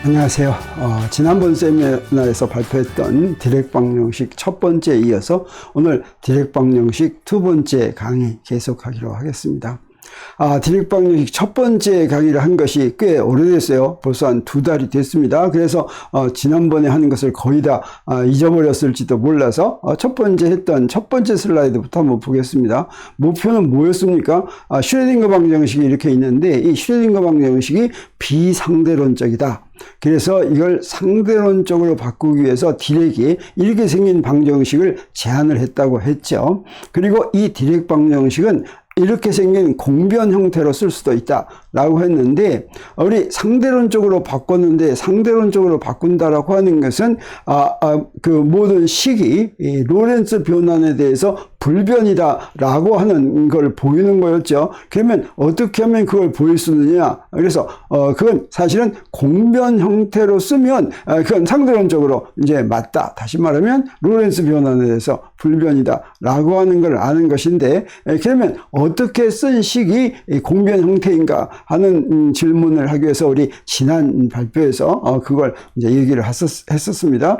안녕하세요. 지난번 세미나에서 발표했던 디렉 방정식 첫 번째에 이어서 오늘 디렉 방정식 두 번째 강의 계속하기로 하겠습니다. 디렉 방정식 첫 번째 강의를 한 것이 꽤 오래됐어요. 벌써 한 2달이 됐습니다. 그래서 지난번에 하는 것을 거의 다 잊어버렸을지도 몰라서 첫 번째 했던 첫 번째 슬라이드부터 한번 보겠습니다. 목표는 뭐였습니까? 슈레딩거 방정식이 이렇게 있는데 이 슈레딩거 방정식이 비상대론적이다. 그래서 이걸 상대론적으로 바꾸기 위해서 디렉이 이렇게 생긴 방정식을 제안을 했다고 했죠. 그리고 이 디렉 방정식은 이렇게 생긴 공변 형태로 쓸 수도 있다 라고 했는데, 우리 상대론적으로 바꿨는데, 상대론적으로 바꾼다라고 하는 것은 그 모든 식이 로렌츠 변환에 대해서 불변이다 라고 하는 걸 보이는 거였죠. 그러면 어떻게 하면 그걸 보일 수 있느냐? 그래서 그건 사실은 공변 형태로 쓰면 그건 상대론적으로 이제 맞다. 다시 말하면 로렌츠 변환에 대해서 불변이다 라고 하는 걸 아는 것인데, 그러면 어떻게 쓴 식이 공변 형태인가 하는 질문을 하기 위해서 우리 지난 발표에서 그걸 이제 얘기를 했었습니다.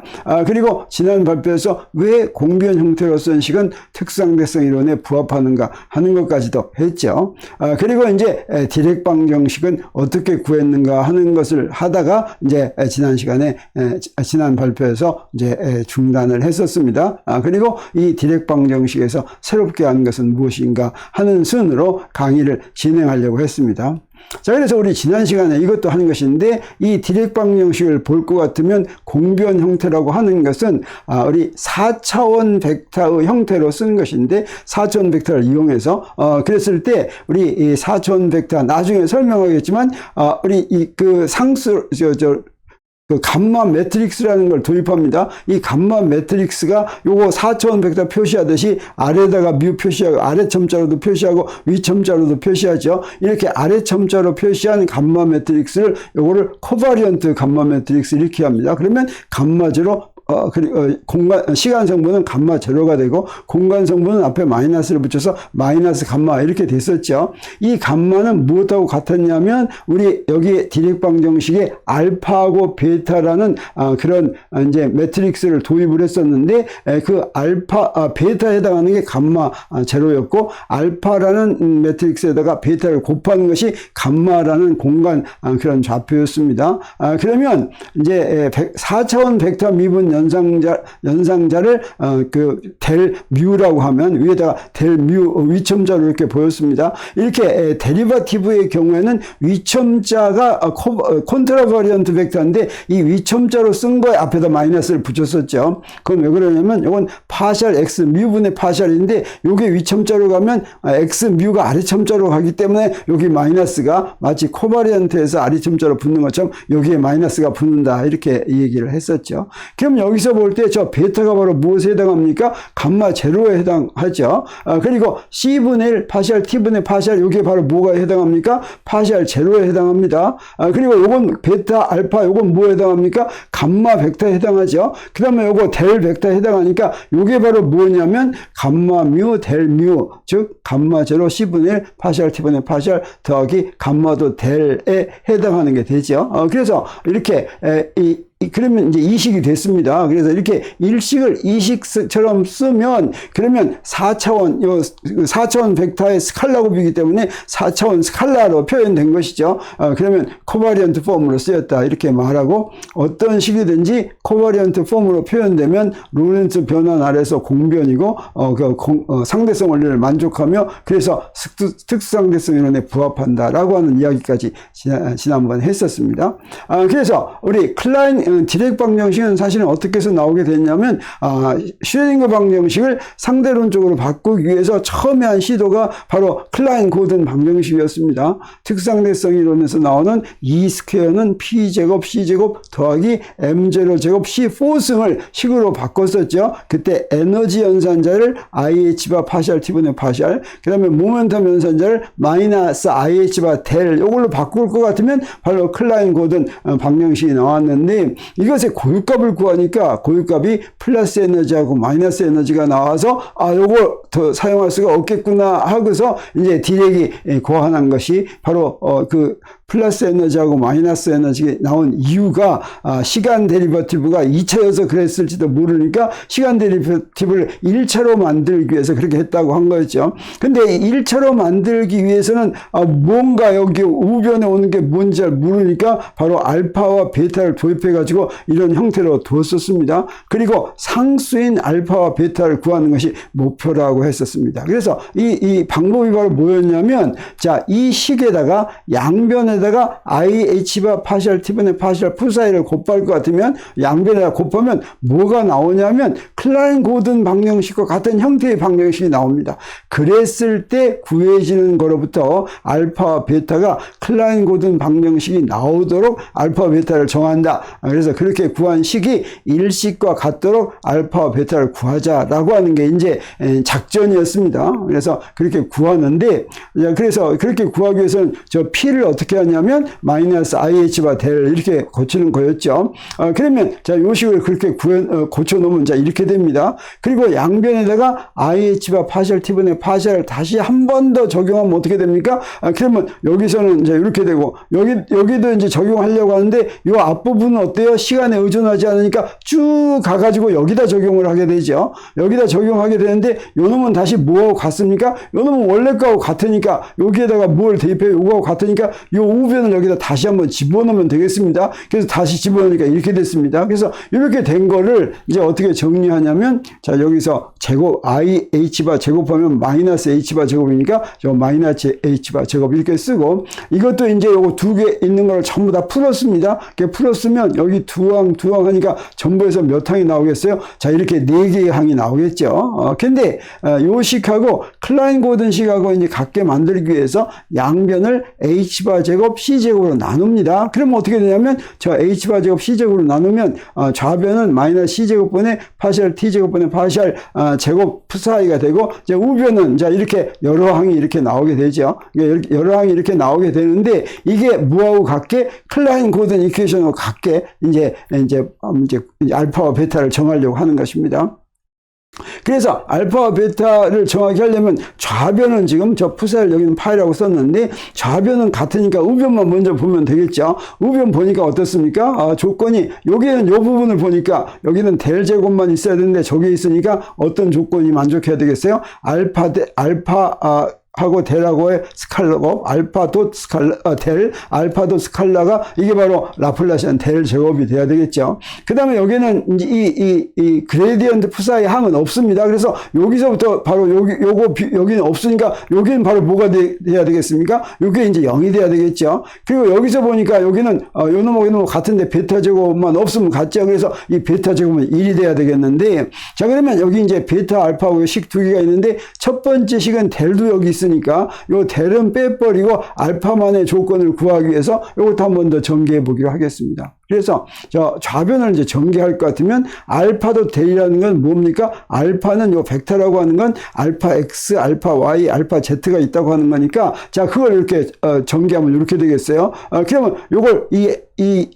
그리고 지난 발표에서 왜 공변 형태로 쓴 식은 특수상대성 이론에 부합하는가 하는 것까지도 했죠. 그리고 이제 디렉 방정식은 어떻게 구했는가 하는 것을 하다가 이제 지난 발표에서 이제 중단을 했었습니다. 그리고 이 디렉 방정식에서 새롭게 한 것은 무엇인가 하는 순으로 강의를 진행하려고 했습니다. 자, 그래서 우리 지난 시간에 이것도 하는 것인데, 이 디렉 방정식을 볼 것 같으면 공변 형태라고 하는 것은 우리 4차원 벡터의 형태로 쓰는 것인데, 4차원 벡터를 이용해서 그랬을 때 우리 이 4차원 벡터 나중에 설명하겠지만 우리 그 상수 그 감마 매트릭스라는 걸 도입합니다. 이 감마 매트릭스가 요거 4차원 벡터 표시하듯이 아래다가 뮤 표시하고 아래 첨자로도 표시하고 위 첨자로도 표시하죠. 이렇게 아래 첨자로 표시한 감마 매트릭스를 요거를 코바리언트 감마 매트릭스 이렇게 합니다. 그러면 감마0 그리고 시간 성분은 감마 제로가 되고 공간 성분은 앞에 마이너스를 붙여서 마이너스 감마 이렇게 됐었죠. 이 감마는 무엇하고 같았냐면 우리 여기 디렉 방정식에 알파하고 베타라는 그런 이제 매트릭스를 도입을 했었는데, 그 베타에 해당하는 게 감마 제로였고, 알파라는 매트릭스에다가 베타를 곱하는 것이 감마라는 공간 그런 좌표였습니다. 그러면 이제 4차원 벡터 미분 연상자를 그 델 뮤라고 하면 위에다가 델 뮤 위첨자로 이렇게 보였습니다. 이렇게 데리바티브의 경우에는 위첨자가 콘트라바리언트 벡터인데 이 위첨자로 쓴 거에 앞에다 마이너스를 붙였었죠. 그건 왜 그러냐면 이건 파셜 x 뮤분의 파셜인데 요게 위첨자로 가면 x 뮤가 아래첨자로 가기 때문에 여기 마이너스가 마치 코바리언트에서 아래첨자로 붙는 것처럼 여기에 마이너스가 붙는다 이렇게 얘기를 했었죠. 그럼 여기서 볼 때 저 베타가 바로 무엇에 해당합니까? 감마 제로에 해당하죠. 그리고 C분의 1 파셜 T분의 파셜 요게 바로 뭐가 해당합니까? 파셜 제로에 해당합니다. 그리고 요건 베타 알파 요건 뭐에 해당합니까? 감마 벡터에 해당하죠. 그 다음에 요거 델 벡터에 해당하니까 요게 바로 뭐냐면 감마 뮤 델 뮤, 즉 감마 제로 C분의 1 파셜 T분의 파셜 더하기 감마도 델에 해당하는 게 되죠. 그래서 이렇게 그러면 이제 이식이 됐습니다. 그래서 이렇게 일식을 이식처럼 쓰면 그러면 4차원 벡터의 스칼라 곱이기 때문에 4차원 스칼라로 표현된 것이죠. 그러면 코바리언트 폼으로 쓰였다 이렇게 말하고, 어떤 식이든지 코바리언트 폼으로 표현되면 로렌츠 변환 아래서 공변이고 상대성 원리를 만족하며 그래서 특수상대성 이론에 부합한다라고 하는 이야기까지 지난번에 했었습니다. 그래서 우리 클라인 디렉 방정식은 사실은 어떻게 해서 나오게 됐냐면 슈레딩거 방정식을 상대론적으로 바꾸기 위해서 처음에 한 시도가 바로 클라인 고든 방정식이었습니다. 특수상대성 이론에서 나오는 E 스퀘어는 P제곱 C제곱 더하기 M0 제곱 C 포승을 식으로 바꿨었죠. 그때 에너지 연산자를 IH바 파셜 T분의 파셜, 그 다음에 모멘텀 연산자를 마이너스 IH바 델 이걸로 바꿀 것 같으면 바로 클라인 고든 방정식이 나왔는데, 이것의 고유값을 구하니까 고유값이 플러스 에너지하고 마이너스 에너지가 나와서 요거 더 사용할 수가 없겠구나 하고서 이제 디렉이 고안한 것이 바로 그 플러스 에너지하고 마이너스 에너지가 나온 이유가 시간 데리버티브가 2차여서 그랬을지도 모르니까 시간 데리버티브를 1차로 만들기 위해서 그렇게 했다고 한 거였죠. 근데 1차로 만들기 위해서는 뭔가 여기 우변에 오는 게 뭔지 잘 모르니까 바로 알파와 베타를 도입해 가지고 이런 형태로 두었었습니다. 그리고 상수인 알파와 베타를 구하는 것이 목표라고 했었습니다. 그래서 이 방법이 바로 뭐였냐면, 자, 이 식에다가 양변에다가 IH바 파셜 T분의 파셜 푸 사이를 곱할 것 같으면 양변에다 곱하면 뭐가 나오냐면 클라인 고든 방정식과 같은 형태의 방정식이 나옵니다. 그랬을 때 구해지는 거로부터 알파와 베타가 클라인 고든 방정식이 나오도록 알파와 베타를 정한다. 그래서 그렇게 구한 식이 일식과 같도록 알파와 베타를 구하자라고 하는 게 이제 작전이었습니다. 그래서 그렇게 구하는데, 그래서 그렇게 구하기 위해서는 저 P를 어떻게 하냐면 마이너스 IH바 델 이렇게 고치는 거였죠. 그러면 자, 요 식을 그렇게 고쳐 놓으면 자, 이렇게 됩니다. 그리고 양변에다가 IH바 파셜 T분의 파셜을 다시 한 번 더 적용하면 어떻게 됩니까? 그러면 여기서는 이제 이렇게 되고, 여기도 이제 적용하려고 하는데 요 앞부분은 어때요? 시간에 의존하지 않으니까 쭉 가가지고 여기다 적용을 하게 되죠. 여기다 적용하게 되는데 요 놈은 다시 뭐하고 같습니까? 요 놈은 원래 거하고 같으니까 여기에다가 뭘 대입해요? 요거하고 같으니까 요 우변을 여기다 다시 한번 집어넣으면 되겠습니다. 그래서 다시 집어넣으니까 이렇게 됐습니다. 그래서 이렇게 된 거를 이제 어떻게 정리하냐면, 자, 여기서 제곱 IH바 제곱하면 마이너스 H바 제곱이니까 저 마이너스 H바 제곱 이렇게 쓰고, 이것도 이제 요거 두 개 있는 걸 전부 다 풀었습니다. 이렇게 풀었으면 여기 두 항 하니까 전부에서 몇 항이 나오겠어요? 자, 이렇게 네 개의 항이 나오겠죠. 근데 요 식하고 클라인 고든 식하고 이제 같게 만들기 위해서 양변을 H바 제곱 C제곱으로 나눕니다. 그러면 어떻게 되냐면 저 H바 제곱 C제곱으로 나누면 좌변은 마이너스 C제곱분의 파셜 T제곱분의 파셜 제곱 사이가 되고, 이제 우변은 자, 이렇게 여러 항이 이렇게 나오게 되죠. 여러 항이 이렇게 나오게 되는데, 이게 뭐하고 같게? 클라인 고든 이퀘이션하고 같게 이제 알파와 베타를 정하려고 하는 것입니다. 그래서 알파와 베타를 정확히 하려면 좌변은 지금 저 푸사일 여기는 파이라고 썼는데 좌변은 같으니까 우변만 먼저 보면 되겠죠. 우변 보니까 어떻습니까? 조건이 여기는 요 부분을 보니까 여기는 델 제곱만 있어야 되는데 저기 있으니까 어떤 조건이 만족해야 되겠어요? 하고 델하고의 스칼라곱 알파 도 스칼라 델 알파 도 스칼라가 이게 바로 라플라시안 델 제곱이 돼야 되겠죠. 그다음에 여기는 이제 이 그레디언트 푸사의 항은 없습니다. 그래서 여기서부터 바로 여기는 없으니까 여기는 바로 뭐가 돼야 되겠습니까? 여기 이제 0이 돼야 되겠죠. 그리고 여기서 보니까 여기는 요 놈하고 같은데 베타 제곱만 없으면 같죠. 그래서 이 베타 제곱은 1이 돼야 되겠는데, 자, 그러면 여기 이제 베타 알파하고 식 두 개가 있는데 첫 번째 식은 델도 여기 있으니까 요 델은 빼버리고 알파만의 조건을 구하기 위해서 이것도 한 번 더 전개해 보기로 하겠습니다. 그래서 저 좌변을 이제 전개할 것 같으면 알파도 델이라는 건 뭡니까? 알파는 요 벡터라고 하는 건 알파 X, 알파 Y, 알파 Z가 있다고 하는 거니까, 자, 그걸 이렇게 전개하면 이렇게 되겠어요. 그러면 요걸 이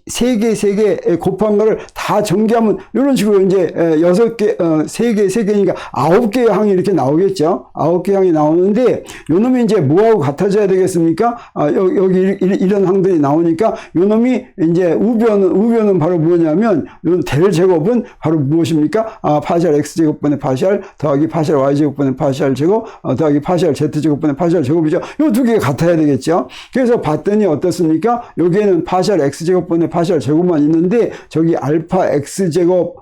세 개 곱한 거를 다 전개하면 이런 식으로 이제 6개, 3개니까 9개의 항이 이렇게 나오겠죠. 9개 항이 나오는데 요 놈이 이제 뭐하고 같아져야 되겠습니까? 여기 이런 항들이 나오니까 요 놈이 이제 우변은 바로 뭐냐면 요 델 제곱은 바로 무엇입니까? 파셜 X 제곱분의 파셜 더하기 파셜 Y 제곱분의 파셜 제곱 더하기 파셜 Z 제곱분의 파셜 제곱이죠. 요 두 개가 같아야 되겠죠. 그래서 봤더니 어떻습니까? 여기에는 파셜 X 제곱분의 파셜 제곱만 있는데 저기 알파 X 제곱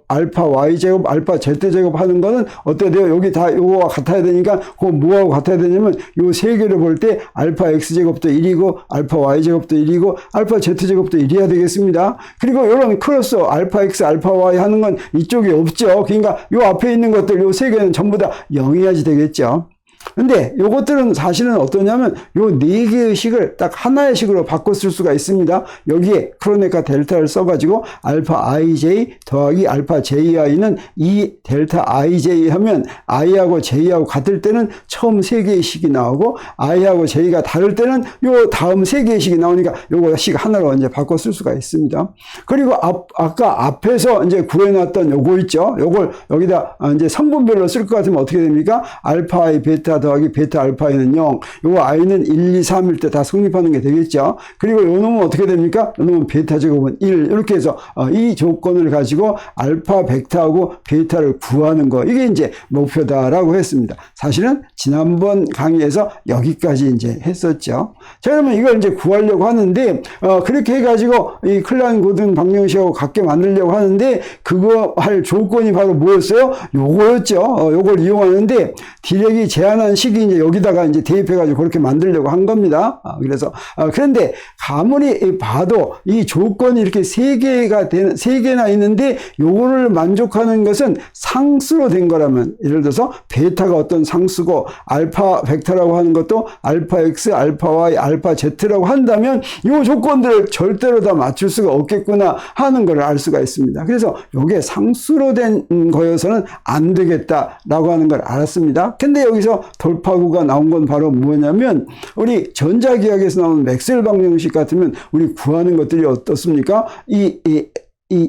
알파 Y 제곱 알파 Z 제곱 하는 거는 어때야 돼요? 여기 다 요거와 같아야 되니까 그거 뭐하고 같아야 되냐면 요 세 개를 볼 때 알파 X 제곱도 1이고 알파 Y 제곱도 1이고 알파 Z 제곱도 1이어야 되겠습니다. 그리고 요런 크로스 알파 X 알파 Y 하는 건 이쪽에 없죠. 그러니까 요 앞에 있는 것들 요 세 개는 전부 다 0이어야지 되겠죠. 근데 요것들은 사실은 어떠냐면 요 네 개의 식을 딱 하나의 식으로 바꿔 쓸 수가 있습니다. 여기에 크로네카 델타를 써가지고 알파 IJ 더하기 알파 JI는 이 델타 IJ 하면 I하고 J하고 같을 때는 처음 세 개의 식이 나오고 I하고 J가 다를 때는 요 다음 세 개의 식이 나오니까 요거 식 하나로 이제 바꿔 쓸 수가 있습니다. 그리고 아까 앞에서 이제 구해놨던 요거 있죠. 요걸 여기다 이제 성분별로 쓸 것 같으면 어떻게 됩니까? 알파 I 베타 베타 더하기 베타 알파에는 0, 요거 i는 1, 2, 3일 때 다 성립하는 게 되겠죠. 그리고 요 놈은 어떻게 됩니까? 요 놈은 베타 제곱은 1, 이렇게 해서 이 조건을 가지고 알파 벡터하고 베타를 구하는 거, 이게 이제 목표다라고 했습니다. 사실은 지난번 강의에서 여기까지 이제 했었죠. 자, 그러면 이걸 이제 구하려고 하는데 그렇게 해가지고 이 클란 고든 방정식하고 같게 만들려고 하는데 그거 할 조건이 바로 뭐였어요? 요거였죠. 요걸 이용하는데 디렉이 제안한 식이 이제 여기다가 이제 대입해가지고 그렇게 만들려고 한 겁니다. 그래서 그런데 아무리 봐도 이 조건이 이렇게 세 개나 있는데 요거를 만족하는 것은 상수로 된 거라면, 예를 들어서 베타가 어떤 상수고 알파 벡터라고 하는 것도 알파 x, 알파 y, 알파 z라고 한다면 이 조건들을 절대로 다 맞출 수가 없겠구나 하는 걸 알 수가 있습니다. 그래서 이게 상수로 된 거여서는 안 되겠다라고 하는 걸 알았습니다. 근데 여기서 돌파구가 나온 건 바로 뭐냐면, 우리 전자기하학에서 나오는 맥스웰 방정식 같으면 우리 구하는 것들이 어떻습니까? 이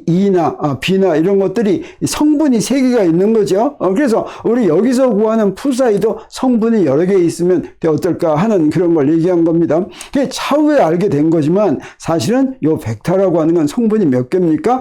E나 B나 이런 것들이 성분이 3개가 있는 거죠. 그래서 우리 여기서 구하는 푸사이도 성분이 여러 개 있으면 어떨까 하는 그런 걸 얘기한 겁니다. 그게 차후에 알게 된 거지만 사실은 요 벡터라고 하는 건 성분이 몇 개입니까?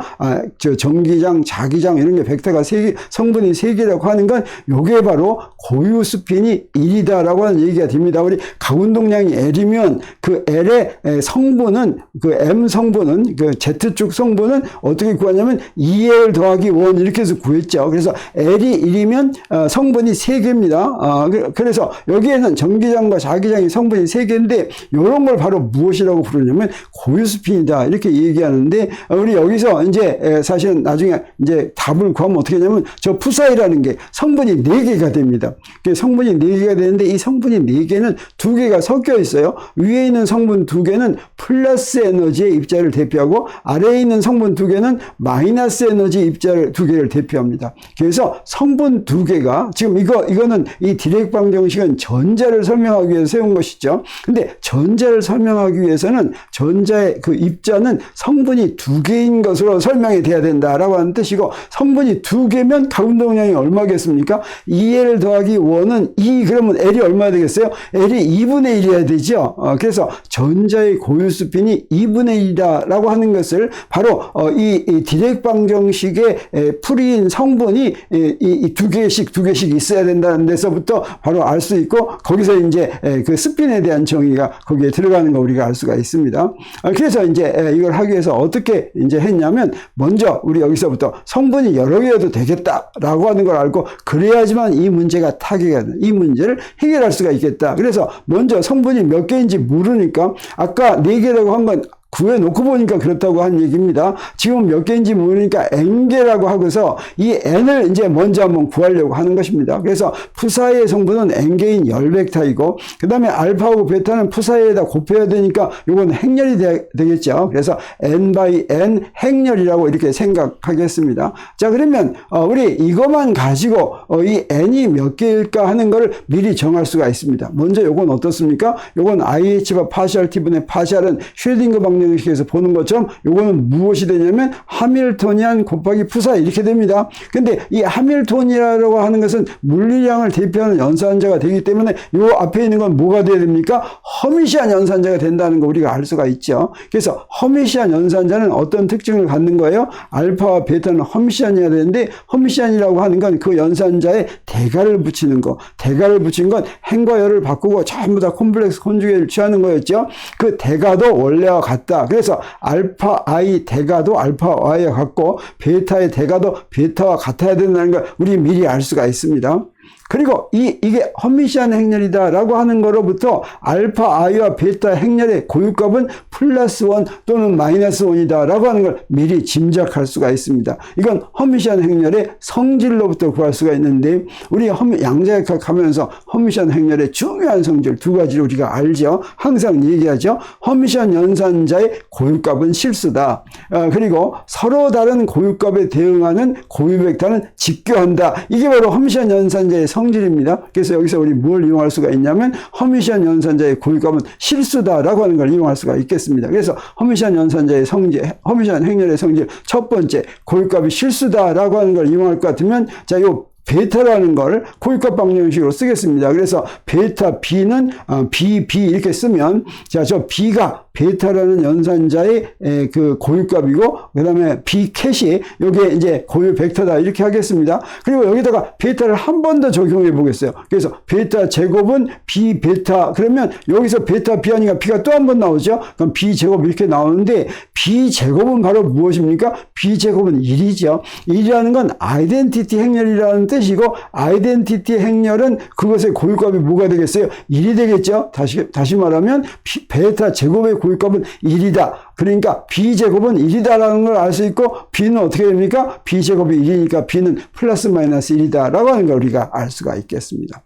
전기장, 자기장 이런 게 벡터가 3개, 성분이 3개라고 하는 건 요게 바로 고유 스핀이 1이다라고 하는 얘기가 됩니다. 우리 가운동량이 L이면 그 L의 성분은, 그 M 성분은, 그 Z축 성분은 어떻게 구하냐면 2L 더하기 1 이렇게 해서 구했죠. 그래서 L이 1이면 성분이 3개입니다. 그래서 여기에는 전기장과 자기장의 성분이 3개인데 이런 걸 바로 무엇이라고 부르냐면 고유스핀이다 이렇게 얘기하는데, 우리 여기서 이제 사실은 나중에 이제 답을 구하면 어떻게 하냐면 저 푸사이라는 게 성분이 4개가 됩니다. 성분이 4개가 되는데 이 성분이 4개는 2개가 섞여 있어요. 위에 있는 성분 2개는 플러스 에너지의 입자를 대표하고 아래에 있는 성분 2개는 마이너스 에너지 입자를 2개를 대표합니다. 그래서 성분 2개가 지금 이거는 이 디렉 방정식은 전자를 설명하기 위해서 세운 것이죠. 근데 전자를 설명하기 위해서는 전자의 그 입자는 성분이 2개인 것으로 설명이 돼야 된다라고 하는 뜻이고, 성분이 2개면 가운동량이 얼마겠습니까? 2L 더하기 1은 2, 그러면 L이 얼마 되겠어요? L이 2분의 1이어야 되죠. 그래서 전자의 고유 스핀이 2분의 1이라고 하는 것을 바로 이 디렉 방정식의 풀이인 성분이 이 2개씩 있어야 된다는 데서부터 바로 알 수 있고, 거기서 이제 그 스핀에 대한 정의가 거기에 들어가는 거 우리가 알 수가 있습니다. 그래서 이제 이걸 하기 위해서 어떻게 이제 했냐면, 먼저 우리 여기서부터 성분이 여러 개여도 되겠다라고 하는 걸 알고, 그래야지만 이 문제가 타개가 돼. 이 문제를 해결할 수가 있겠다. 그래서 먼저 성분이 몇 개인지 모르니까 아까 4개라고 한 건 구해놓고 보니까 그렇다고 한 얘기입니다. 지금 몇 개인지 모르니까 n개라고 하고서 이 n을 이제 먼저 한번 구하려고 하는 것입니다. 그래서 푸사이의 성분은 n개인 열벡터이고, 그 다음에 알파하고 베타는 푸사이에다 곱해야 되니까 이건 행렬이 되겠죠. 그래서 n by n 행렬이라고 이렇게 생각하겠습니다. 자, 그러면 우리 이것만 가지고 이 n이 몇 개일까 하는 걸 미리 정할 수가 있습니다. 먼저 이건 어떻습니까? 이건 IH바 파셜 T분의 파셜은 슈레딩거 방정식에서 보는 것처럼 요거는 무엇이 되냐면 하밀토니안 곱하기 푸사이 이렇게 됩니다. 근데 이 하밀토니아라고 하는 것은 물리량을 대표하는 연산자가 되기 때문에 요 앞에 있는 건 뭐가 돼야 됩니까? 허미시안 연산자가 된다는 거 우리가 알 수가 있죠. 그래서 허미시안 연산자는 어떤 특징을 갖는 거예요? 알파와 베타는 허미시안이어야 되는데, 허미시안이라고 하는 건 그 연산자에 대가를 붙이는 거. 대가를 붙인 건 행과 열을 바꾸고 전부 다 콤플렉스 컨주게이트를 취하는 거였죠. 그 대가도 원래와 같다. 그래서 알파 I 대가도 알파 Y와 같고 베타의 대가도 베타와 같아야 된다는 걸 우리 미리 알 수가 있습니다. 그리고 이게 허미시안 행렬이다라고 하는 거로부터 알파 i와 베타 행렬의 고유값은 플러스 1 또는 마이너스 1이다라고 하는 걸 미리 짐작할 수가 있습니다. 이건 허미시안 행렬의 성질로부터 구할 수가 있는데, 우리 양자역학 하면서 허미시안 행렬의 중요한 성질 2가지를 우리가 알죠. 항상 얘기하죠. 허미시안 연산자의 고유값은 실수다. 그리고 서로 다른 고유값에 대응하는 고유 벡터는 직교한다. 이게 바로 허미시안 연산자의 성질입니다. 그래서 여기서 우리 뭘 이용할 수가 있냐면 허미시안 연산자의 고유값은 실수다라고 하는 걸 이용할 수가 있겠습니다. 그래서 허미시안 연산자의 성질, 허미시안 행렬의 성질 첫 번째 고유값이 실수다라고 하는 걸 이용할 것 같으면, 자, 요 베타라는 걸 고유값 방정식으로 쓰겠습니다. 그래서 베타 B는 B 이렇게 쓰면, 자, 저 B가 베타라는 연산자의 그 고유값이고, 그 다음에 B 캣이 요게 이제 고유 벡터다 이렇게 하겠습니다. 그리고 여기다가 베타를 한 번 더 적용해 보겠어요. 그래서 베타 제곱은 B 베타, 그러면 여기서 베타 B 아니까 B가 또 한 번 나오죠. 그럼 B 제곱 이렇게 나오는데, B 제곱은 바로 무엇입니까? B 제곱은 1이죠. 1이라는 건 아이덴티티 행렬이라는 뜻이고, 아이덴티티 행렬은 그것의 고유값이 뭐가 되겠어요? 1이 되겠죠. 다시 말하면 베타 제곱의 고유값은 1이다. 그러니까 B제곱은 1이다라는 걸 알 수 있고, B는 어떻게 됩니까? B제곱이 1이니까 B는 플러스 마이너스 1이다 라고 하는 걸 우리가 알 수가 있겠습니다.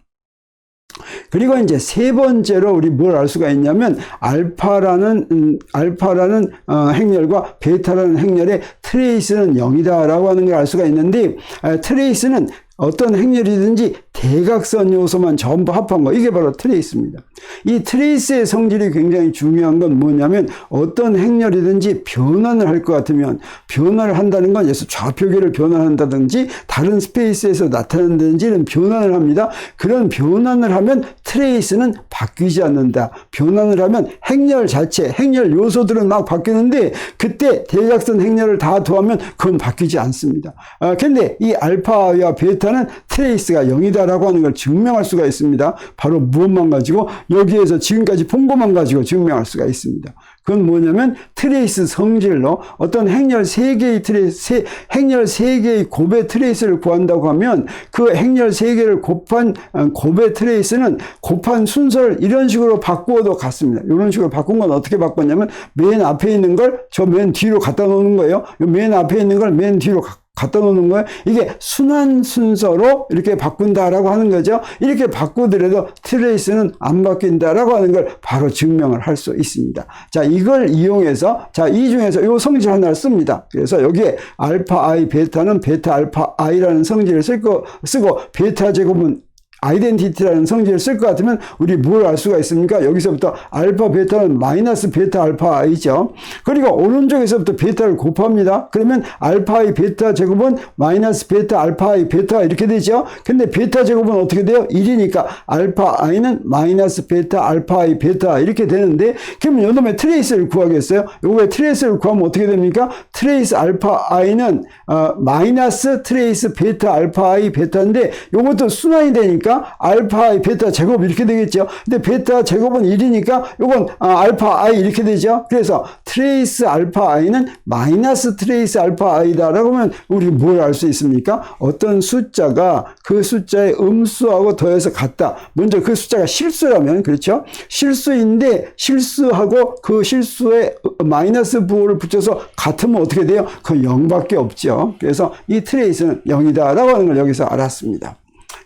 그리고 이제 세 번째로 우리 뭘 알 수가 있냐면, 알파라는 행렬과 베타라는 행렬의 트레이스는 0이다 라고 하는 걸 알 수가 있는데, 트레이스는 어떤 행렬이든지 대각선 요소만 전부 합한 거, 이게 바로 트레이스입니다. 이 트레이스의 성질이 굉장히 중요한 건 뭐냐면, 어떤 행렬이든지 변환을 할 것 같으면, 변환을 한다는 건 예를 좌표계를 변환한다든지 다른 스페이스에서 나타난다든지 이런 변환을 합니다. 그런 변환을 하면 트레이스는 바뀌지 않는다. 변환을 하면 행렬 자체, 행렬 요소들은 막 바뀌는데, 그때 대각선 행렬을 다 더하면 그건 바뀌지 않습니다. 근데 이 알파와 베타는 트레이스가 0이다라고 하는 걸 증명할 수가 있습니다. 바로 무엇만 가지고? 여기에서 지금까지 본 것만 가지고 증명할 수가 있습니다. 그건 뭐냐면, 트레이스 성질로 어떤 행렬 3개의 행렬 3개의 곱의 트레이스를 구한다고 하면, 그 행렬 3개를 곱한 곱의 트레이스는 곱한 순서를 이런 식으로 바꾸어도 같습니다. 이런 식으로 바꾼 건 어떻게 바꿨냐면, 맨 앞에 있는 걸 저 맨 뒤로 갖다 놓는 거예요. 맨 앞에 있는 걸 맨 뒤로 갖다 놓는 거예요. 이게 순환 순서로 이렇게 바꾼다라고 하는 거죠. 이렇게 바꾸더라도 트레이스는 안 바뀐다라고 하는 걸 바로 증명을 할 수 있습니다. 자, 이걸 이용해서, 자, 이 중에서 이 성질 하나를 씁니다. 그래서 여기에 알파 I 베타는 베타 알파 I라는 성질을 쓰고 베타 제곱은 아이덴티티라는 성질을 쓸 것 같으면 우리 뭘 알 수가 있습니까? 여기서부터 알파 베타는 마이너스 베타 알파 I죠. 그리고 오른쪽에서부터 베타를 곱합니다. 그러면 알파 I 베타 제곱은 마이너스 베타 알파 I 베타 이렇게 되죠. 근데 베타 제곱은 어떻게 돼요? 1이니까 알파 I는 마이너스 베타 알파 I 베타 이렇게 되는데, 그러면 이놈의 트레이스를 구하겠어요? 요거의 트레이스를 구하면 어떻게 됩니까? 트레이스 알파 I는 마이너스 트레이스 베타 알파 I 베타인데, 요것도 순환이 되니까 알파 I 베타 제곱 이렇게 되겠죠. 근데 베타 제곱은 1이니까 요건 알파 I 이렇게 되죠. 그래서 트레이스 알파 I는 마이너스 트레이스 알파 I다 라고 하면 우리 뭘 알 수 있습니까? 어떤 숫자가 그 숫자의 음수하고 더해서 같다. 먼저 그 숫자가 실수라면, 그렇죠? 실수인데 실수하고 그 실수에 마이너스 부호를 붙여서 같으면 어떻게 돼요? 그건 0밖에 없죠. 그래서 이 트레이스는 0이다 라고 하는 걸 여기서 알았습니다.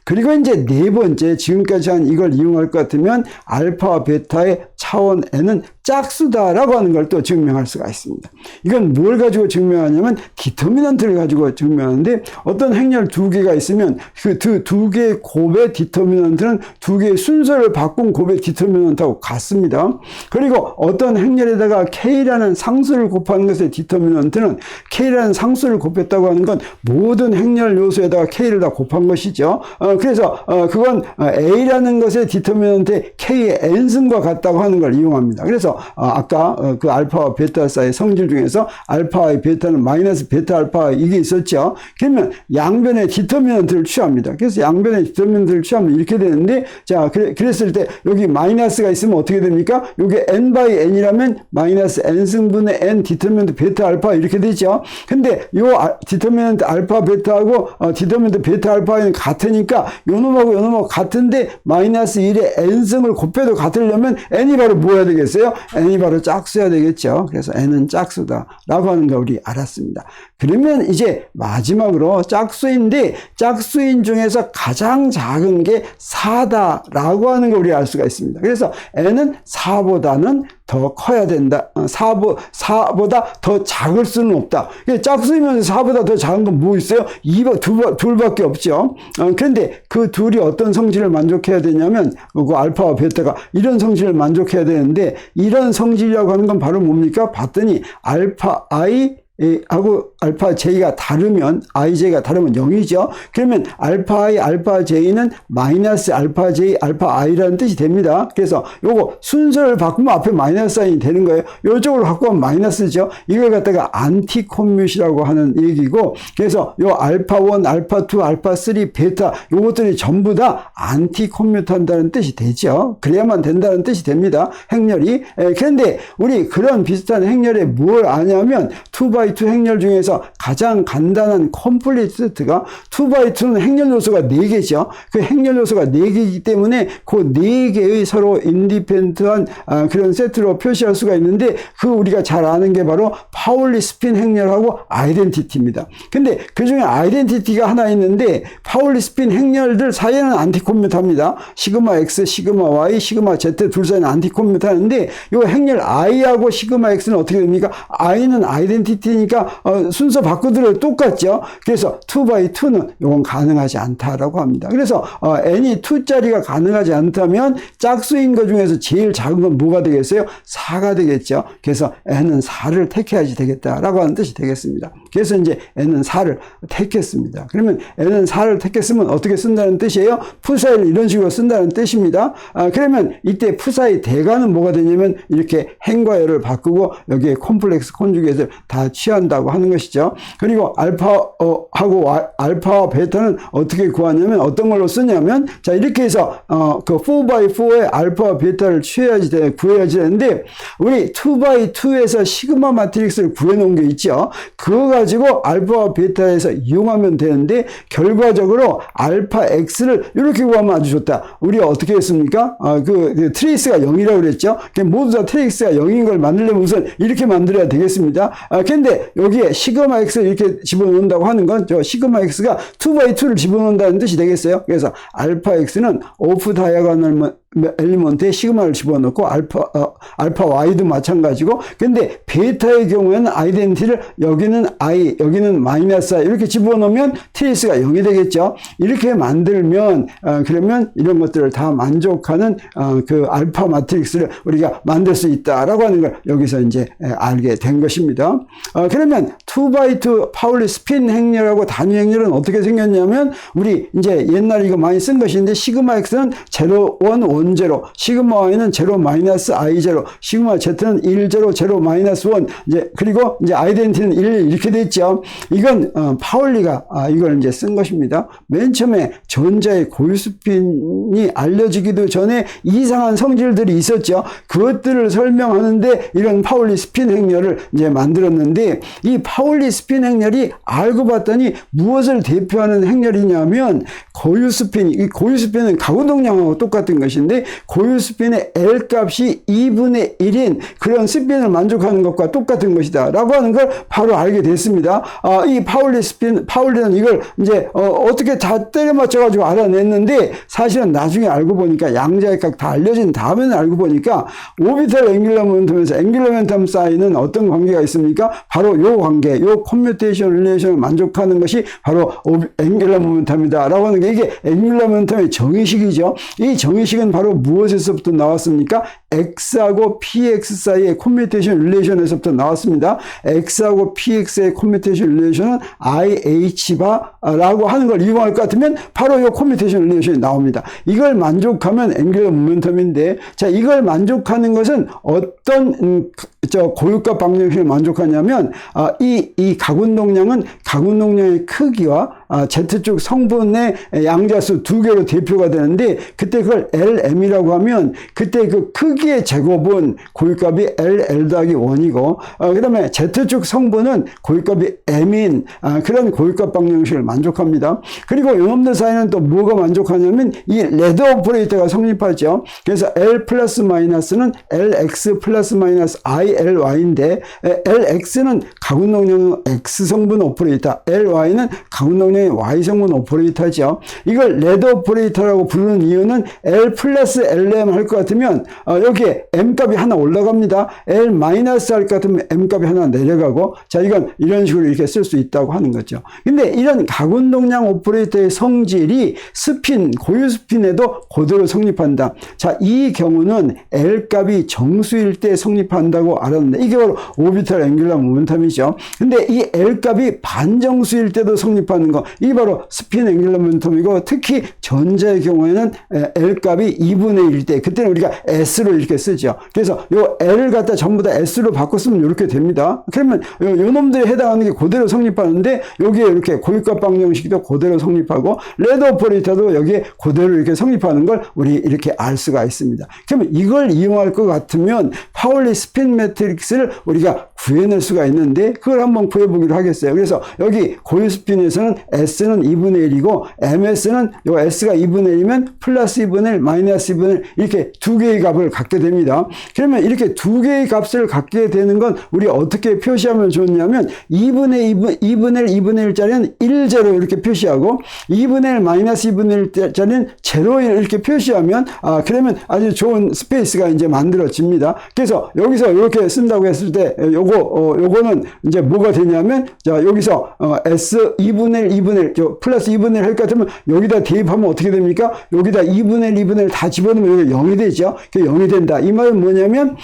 그리고 이제 네 번째, 지금까지 한 이걸 이용할 것 같으면 알파와 베타의 차원 n은 짝수다라고 하는 걸 또 증명할 수가 있습니다. 이건 뭘 가지고 증명하냐면 디터미넌트를 가지고 증명하는데, 어떤 행렬 두 개가 있으면 그 두 개의 곱의 디터미넌트는 두 개의 순서를 바꾼 곱의 디터미넌트하고 같습니다. 그리고 어떤 행렬에다가 k라는 상수를 곱하는 것의 디터미넌트는 k라는 상수를 곱했다고 하는 건 모든 행렬 요소에다가 k를 다 곱한 것이죠. 그래서 그건 a라는 것의 디터미넌트의 k의 n승과 같다고 하는 걸 이용합니다. 그래서 아까 그 알파와 베타 사이의 성질 중에서 알파와 베타는 마이너스 베타 알파 이게 있었죠. 그러면 양변의 디터미넌트를 취합니다. 그래서 양변의 디터미넌트를 취하면 이렇게 되는데, 자, 그랬을 때 여기 마이너스가 있으면 어떻게 됩니까? 이게 n 바이 n이라면 마이너스 n승분의 n 디터미넌트 베타 알파 이렇게 되죠. 근데 요 디터미넌트 알파 베타하고 디터미넌트 베타 알파는 같으니까 요놈하고 요놈하고 같은데 마이너스 1의 n승을 곱해도 같으려면 n이 바로 뭐야 되겠어요? n이 바로 짝수야 되겠죠. 그래서 n은 짝수다 라고 하는 걸 우리 알았습니다. 그러면 이제 마지막으로 짝수인데, 짝수인 중에서 가장 작은 게 4다 라고 하는 걸 우리 알 수가 있습니다. 그래서 n은 4보다는 더 커야 된다. 4보다 더 작을 수는 없다. 짝수이면서 4보다 더 작은 건 뭐 있어요? 둘밖에 없죠. 그런데 그 둘이 어떤 성질을 만족해야 되냐면, 그 알파와 베타가 이런 성질을 만족해야 되는데, 이런 성질이라고 하는 건 바로 뭡니까? 봤더니 알파 I 하고 알파 J가 다르면, IJ가 다르면 0이죠. 그러면 알파 I, 알파 J는 마이너스 알파 J, 알파 I라는 뜻이 됩니다. 그래서 요거 순서를 바꾸면 앞에 마이너스 사인이 되는 거예요. 요쪽으로 바꾸면 마이너스죠. 이걸 갖다가 안티 콤뮤트라고 하는 얘기고, 그래서 요 알파 1, 알파 2, 알파 3, 베타 요것들이 전부 다 안티 콤뮤트 한다는 뜻이 되죠. 그래야만 된다는 뜻이 됩니다. 행렬이. 그런데 우리 그런 비슷한 행렬에 뭘 아냐면 2x2 행렬 중에서 가장 간단한 컴플리트 세트가 2x2는 행렬 요소가 4개죠. 그 행렬 요소가 4개이기 때문에 그 4개의 서로 인디펜던트한 그런 세트로 표시할 수가 있는데, 그 우리가 잘 아는 게 바로 파울리 스핀 행렬하고 아이덴티티입니다. 근데 그 중에 아이덴티티가 하나 있는데 파울리 스핀 행렬들 사이에는 안티콤뮤트합니다. 시그마 X, 시그마 Y, 시그마 Z 둘 사이는 안티콤뮤트하는데 이 행렬 I하고 시그마 X는 어떻게 됩니까? I는 아이덴티티니까 순서 바꾸더라도 똑같죠. 그래서 2x2는 이건 가능하지 않다라고 합니다. 그래서 n이 2짜리가 가능하지 않다면 짝수인 것 중에서 제일 작은 건 뭐가 되겠어요? 4가 되겠죠. 그래서 n은 4를 택해야지 되겠다라고 하는 뜻이 되겠습니다. 그래서 이제 n은 4를 택했습니다. 그러면 n은 4를 택했으면 어떻게 쓴다는 뜻이에요? 푸사이를 이런 식으로 쓴다는 뜻입니다. 그러면 이때 푸사이 대가는 뭐가 되냐면 이렇게 행과 열을 바꾸고 여기에 콤플렉스 콘주게이트를 다 취한다고 하는 것이죠. 그리고 알파하고 알파와 베타는 어떻게 구하냐면 어떤 걸로 쓰냐면, 자, 이렇게 해서 그 4x4의 알파와 베타를 구해야지 되는데, 우리 2x2에서 시그마 마트릭스를 구해놓은 게 있죠. 그거 가지고 알파와 베타에서 이용하면 되는데, 결과적으로 알파 X를 이렇게 구하면 아주 좋다. 우리 어떻게 했습니까? 그 트레이스가 0이라고 그랬죠. 모두 다 트레이스가 0인 걸 만들려면 우선 이렇게 만들어야 되겠습니다. 근데 여기에 시그마 X를 이렇게 집어넣는다고 하는 건 저 시그마 X가 2x2를 집어넣는다는 뜻이 되겠어요. 그래서 알파 X는 오프 다이아고널 엘리먼트에 시그마를 집어넣고 알파 Y도 마찬가지고, 근데 베타의 경우에는 아이덴티티를 여기는 I, 여기는 마이너스 I 이렇게 집어넣으면 트레이스가 0이 되겠죠. 이렇게 만들면 그러면 이런 것들을 다 만족하는 그 알파 마트릭스를 우리가 만들 수 있다라고 하는 걸 여기서 이제 알게 된 것입니다. 그러면 2x2 파울리 스핀 행렬하고 단위 행렬은 어떻게 생겼냐면, 우리 이제 옛날에 이거 많이 쓴 것인데, 시그마 X는 0, 1, 1, 0, 시그마 Y는 0, 마이너스 I, 0, 시그마 Z는 1, 0, 0, 마이너스 1, 이제, 그리고 이제 아이덴티티는 1, 이렇게 됐죠. 이건, 파울리가, 이걸 이제 쓴 것입니다. 맨 처음에 전자의 고유스핀이 알려지기도 전에 이상한 성질들이 있었죠. 그것들을 설명하는데 이런 파울리 스핀 행렬을 이제 만들었는데, 이 파울리 스핀 행렬이 알고 봤더니 무엇을 대표하는 행렬이냐면, 이 고유스핀은 가운동량하고 똑같은 것인데, 고유스핀의 L 값이 2분의 1인 그런 스핀을 만족하는 것과 똑같은 것이다 라고 하는 걸 바로 알게 됐습니다. 이 파울리는 이걸 이제 어떻게 다 때려 맞춰 가지고 알아냈는데, 사실은 나중에 알고 보니까 양자의 각 다 알려진 다음에는 알고 보니까 오비탈 앵귤러 모멘텀에서 앵귤러 모멘텀 사이는 어떤 관계가 있습니까? 바로 요 관계, 요 커뮤테이션 릴레이션을 만족하는 것이 바로 앵귤러 모멘텀이다 라고 하는 게, 이게 앵귤러 모멘텀의 정의식이죠. 이 정의식은 바로 무엇에서부터 나왔습니까? X하고 PX 사이의 커뮤테이션 릴레이션에서부터 나왔습니다. X하고 PX의 커뮤테이션 릴레이션은 IH바라고 하는 걸 이용할 것 같으면 바로 이 커뮤테이션 릴레이션이 나옵니다. 이걸 만족하면 앵귤러 모멘텀인데, 자, 이걸 만족하는 것은 어떤 고유값 방정식을 만족하냐면, 이 가군동량은 가군동량의 크기와 Z축 성분의 양자수 두 개로 대표가 되는데, 그때 그걸 LM이라고 하면 그때 그 크기의 제곱은 고유값이 L 더하기 1이고, 그 다음에 Z축 성분은 고유값이 M인 그런 고유값 방정식을 만족합니다. 그리고 이놈들 사이는 또 뭐가 만족하냐면 이 레드 오퍼레이터가 성립하죠. 그래서 L 플러스 마이너스는 LX 플러스 마이너스 ILY인데, LX는 가군동량 X 성분 오퍼레이터, LY는 가군동량 방정식의 Y성분 오퍼레이터죠. 이걸 레드 오퍼레이터라고 부르는 이유는 L 플러스 LM 할 것 같으면 여기에 M 값이 하나 올라갑니다. L 마이너스 할 것 같으면 M 값이 하나 내려가고, 자, 이건 이런 식으로 이렇게 쓸 수 있다고 하는 거죠. 근데 이런 각운동량 오퍼레이터의 성질이 스핀, 고유 스핀에도 그대로 성립한다. 자, 이 경우는 L 값이 정수일 때 성립한다고 알았는데, 이게 바로 오비탈 앵귤러 모멘텀이죠. 근데 이 L 값이 반정수일 때도 성립하는 거, 이게 바로 스핀 앵귤러 모멘텀이고, 특히 전자의 경우에는 L 값이 2분의 1일 때, 그때는 우리가 S로 이렇게 쓰죠. 그래서 요 L을 갖다 전부 다 S로 바꿔 쓰면 이렇게 됩니다. 그러면 요 놈들에 해당하는 게 그대로 성립하는데, 여기에 이렇게 고유값 방정식도 그대로 성립하고, 레드 오퍼레이터도 여기에 그대로 이렇게 성립하는 걸 우리 이렇게 알 수가 있습니다. 그러면 이걸 이용할 것 같으면 파울리 스핀 매트릭스를 우리가 구해낼 수가 있는데, 그걸 한번 구해보기로 하겠어요. 그래서 여기 고유 스핀에서는 S는 2분의 1이고 MS는 요 S가 2분의 1이면 플러스 2분의 1, 마이너스 2분의 1 이렇게 두 개의 값을 갖게 됩니다. 그러면 이렇게 두 개의 값을 갖게 되는 건 우리 어떻게 표시하면 좋냐면 2분의 2분의 1짜리는 1, 0 이렇게 표시하고 2분의 1 마이너스 2분의 1짜리는 0, 1 이렇게 표시하면 그러면 아주 좋은 스페이스가 이제 만들어집니다. 그래서 여기서 이렇게 쓴다고 했을 때 요거는 이제 뭐가 되냐면, 자, 여기서 S 2분의 1, 2분의 1, 플러스 2분의 1 할 것 같으면 여기다 대입하면 어떻게 됩니까? 여기다 2분의 1, 2분의 1 다 집어넣으면 여기 0이 되죠. 그 0이 된다. 이 말은 뭐냐면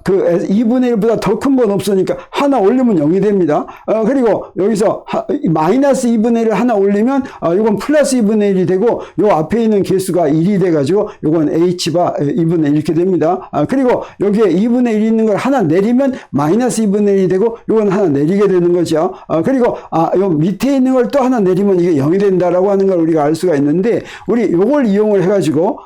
그 2분의 1보다 더 큰 건 없으니까 하나 올리면 0이 됩니다. 그리고 여기서 마이너스 2분의 1을 하나 올리면 이건 플러스 2분의 1이 되고, 요 앞에 있는 개수가 1이 돼가지고 요건 H바 2분의 1 이렇게 됩니다. 그리고 여기에 2분의 1이 있는 걸 하나 내리면 마이너스 2분의 1이 되고, 요건 하나 내리게 되는 거죠. 그리고 요 밑에 있는 걸 또 하나 내리면 이게 0이 된다라고 하는 걸 우리가 알 수가 있는데, 우리 요걸 이용을 해가지고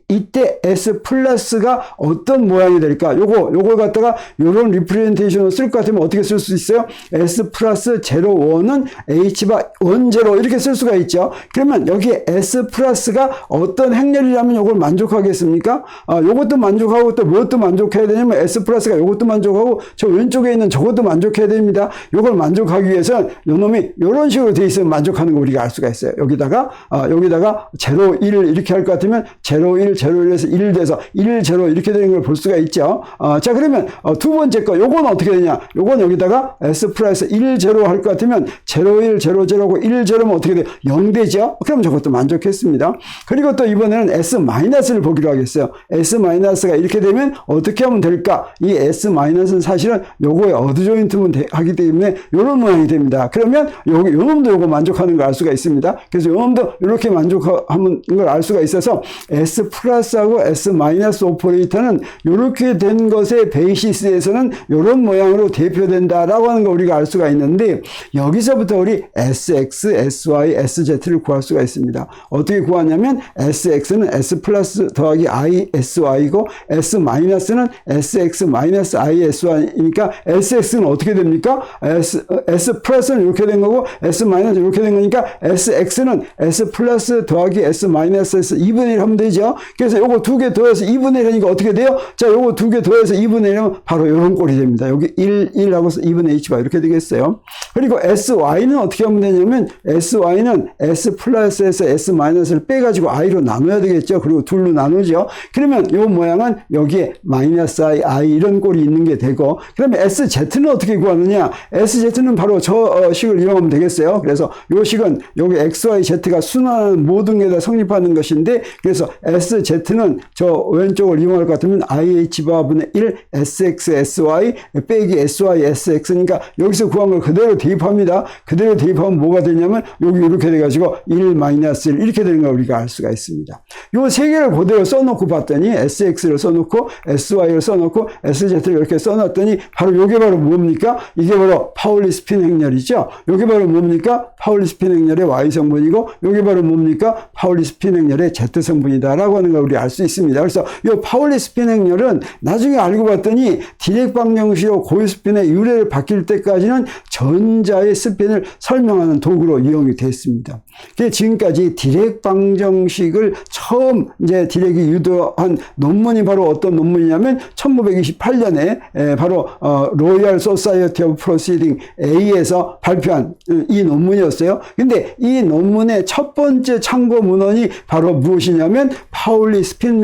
이때 S 플러스가 어떤 모양이 될까? 요걸 갖다가 요런 리프레젠테이션을 쓸 것 같으면 어떻게 쓸 수 있어요? S 플러스 0, 1은 H바 1, 0 이렇게 쓸 수가 있죠. 그러면 여기에 S 플러스가 어떤 행렬이라면 요걸 만족하겠습니까? 요것도 만족하고 또 무엇도 만족해야 되냐면 S 플러스가 요것도 만족하고 저 왼쪽에 있는 저것도 만족해야 됩니다. 요걸 만족하기 위해서는 요 놈이 요런 식으로 돼 있으면 만족하는 거 우리가 알 수가 있어요. 여기다가 0, 1 이렇게 할 것 같으면 0, 1, 0, 1에서 1 돼서 1, 0 이렇게 되는 걸 볼 수가 있죠. 자, 그러면 두 번째 거 요건 어떻게 되냐? 요건 여기다가 S 플러스 1, 0 할 것 같으면 0, 1, 0, 0하고 1, 0면 어떻게 돼? 0 되죠? 그럼 저것도 만족했습니다. 그리고 또 이번에는 S 마이너스를 보기로 하겠어요. S 마이너스가 이렇게 되면 어떻게 하면 될까? 이 S 마이너스는 사실은 요거에 어드 조인트면 하기 때문에 요런 모양이 됩니다. 그러면 요 놈도 요거 만족하는 걸 알 수가 있습니다. 그래서 요 놈도 이렇게 만족하는 걸 알 수가 있어서 S 플러스하고 S 마이너스 오퍼레이터는 이렇게 된 것의 베이시스에서는 이런 모양으로 대표된다라고 하는 걸 우리가 알 수가 있는데, 여기서부터 우리 SX, SY, SZ를 구할 수가 있습니다. 어떻게 구하냐면 SX는 S 플러스 더하기 ISY고 S 마이너스는 SX 마이너스 ISY니까 SX는 어떻게 됩니까? S 플러스는 이렇게 된 거고 S 마이너스 이렇게 된 거니까 SX는 S 플러스 더하기 S 마이너스 S 2분의 1 하면 되죠. 그래서 요거 두 개 더해서 2분의 1 하니까 어떻게 돼요? 자, 요거 두 개 더해서 2분의 1 하면 바로 요런 꼴이 됩니다. 여기 1 하고서 2분의 H가 이렇게 되겠어요. 그리고 SY는 어떻게 하면 되냐면 SY는 S 플러스에서 S 마이너스를 빼가지고 I로 나눠야 되겠죠. 그리고 둘로 나누죠. 그러면 요 모양은 여기에 마이너스 I 이런 꼴이 있는 게 되고, 그러면 SZ는 어떻게 구하느냐? SZ는 바로 저 식을 이용하면 되겠어요. 그래서 요 식은 여기 XY, Z가 순환하는 모든 게 다 성립하는 것인데, 그래서 SZ는 저 왼쪽을 이용할 것 같으면 IH바분의 1 SX, SY 빼기 SY, SX니까 여기서 구한 걸 그대로 대입합니다. 그대로 대입하면 뭐가 되냐면 여기 이렇게 돼가지고 1 마이너스 1 이렇게 되는 걸 우리가 알 수가 있습니다. 요 세 개를 그대로 써놓고 봤더니 SX를 써놓고 SY를 써놓고 SZ를 이렇게 써놨더니 바로 요게 바로 뭡니까? 이게 바로 파울리 스핀 행렬이죠. 요게 바로 뭡니까? 파울리 스핀 행렬의 Y성분이고 요게 바로 뭡니까? 파울리 스핀 행렬의 Z성분이다라고 하는 걸 우리 알 수 있습니다. 그래서 요 파울리 스핀 행렬은 나중에 알고 봤더니 디렉 방정식으로 고유 스핀의 유래를 바뀔 때까지는 전자의 스핀을 설명하는 도구로 이용이 됐습니다. 그래서 지금까지 디렉 방정식을 처음 이제 디렉이 유도한 논문이 바로 어떤 논문이냐면 1928년에 바로 로열 소사이어티 오브 프로시딩 A에서 발표한 이 논문 논문이었어요. 근데 이 논문의 첫 번째 참고 문헌이 바로 무엇이냐면 파울리 스핀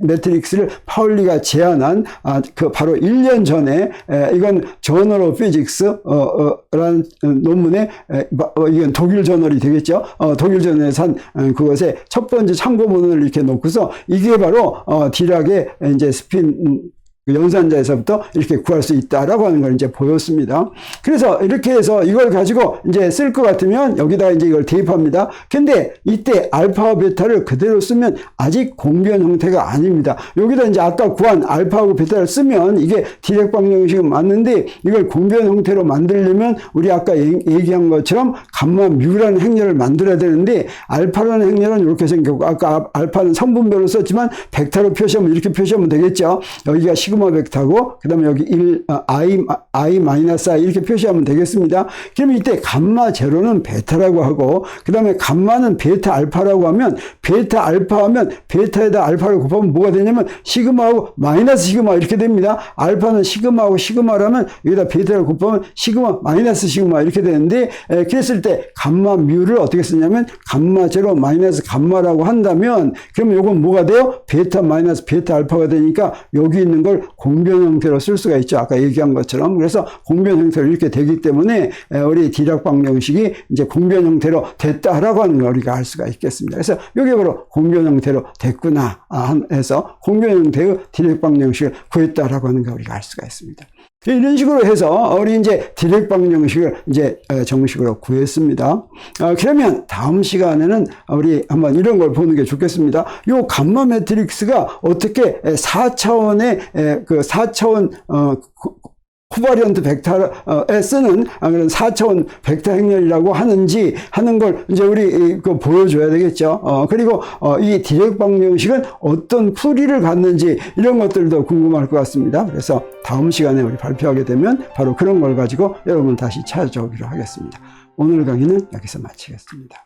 매트릭스를 파울리가 제안한 바로 1년 전에 이건 저널 오브 피직스 라는 논문에 이건 독일 저널이 되겠죠. 독일 저널에서 한 그것의 첫 번째 참고 문헌을 이렇게 놓고서 이게 바로 디락의 이제 스핀 연산자에서부터 이렇게 구할 수 있다라고 하는 걸 이제 보였습니다. 그래서 이렇게 해서 이걸 가지고 이제 쓸 것 같으면 여기다가 이제 이걸 대입합니다. 근데 이때 알파와 베타를 그대로 쓰면 아직 공변 형태가 아닙니다. 여기다 이제 아까 구한 알파하고 베타를 쓰면 이게 디렉 방정식은 맞는데 이걸 공변 형태로 만들려면 우리 아까 얘기한 것처럼 감마 뮤라는 행렬을 만들어야 되는데 알파라는 행렬은 이렇게 생겼고 아까 알파는 성분별로 썼지만 벡터로 표시하면 이렇게 표시하면 되겠죠. 여기가 시그마 벡터고 그 다음에 여기 i 마이너스 i 이렇게 표시하면 되겠습니다. 그러면 이때 감마 제로는 베타라고 하고 그 다음에 감마는 베타 알파라고 하면 베타 알파 하면 베타에다 알파를 곱하면 뭐가 되냐면 시그마하고 마이너스 시그마 이렇게 됩니다. 알파는 시그마하고 시그마라면 여기다 베타를 곱하면 시그마 마이너스 시그마 이렇게 되는데 그랬을 때 감마 뮤를 어떻게 쓰냐면 감마 제로 마이너스 감마라고 한다면 그러면 이건 뭐가 돼요? 베타 마이너스 베타 알파가 되니까 여기 있는 걸 공변 형태로 쓸 수가 있죠. 아까 얘기한 것처럼. 그래서 공변 형태로 이렇게 되기 때문에 우리 디락 방정식이 이제 공변 형태로 됐다라고 하는 걸 우리가 알 수가 있겠습니다. 그래서 이게 바로 공변 형태로 됐구나 해서 공변 형태의 디렉 방정식을 구했다라고 하는 걸 우리가 알 수가 있습니다. 이런 식으로 해서 우리 이제 디렉 방정식을 이제 정식으로 구했습니다. 그러면 다음 시간에는 우리 한번 이런 걸 보는 게 좋겠습니다. 요 감마 매트릭스가 어떻게 4차원의 그 4차원 코바리언트 벡터에 쓰는 그런 4차원 벡터 행렬이라고 하는지 하는 걸 이제 우리 보여줘야 되겠죠. 그리고 이 디렉 방정식은 어떤 풀이를 갖는지 이런 것들도 궁금할 것 같습니다. 그래서 다음 시간에 우리 발표하게 되면 바로 그런 걸 가지고 여러분 다시 찾아오기로 하겠습니다. 오늘 강의는 여기서 마치겠습니다.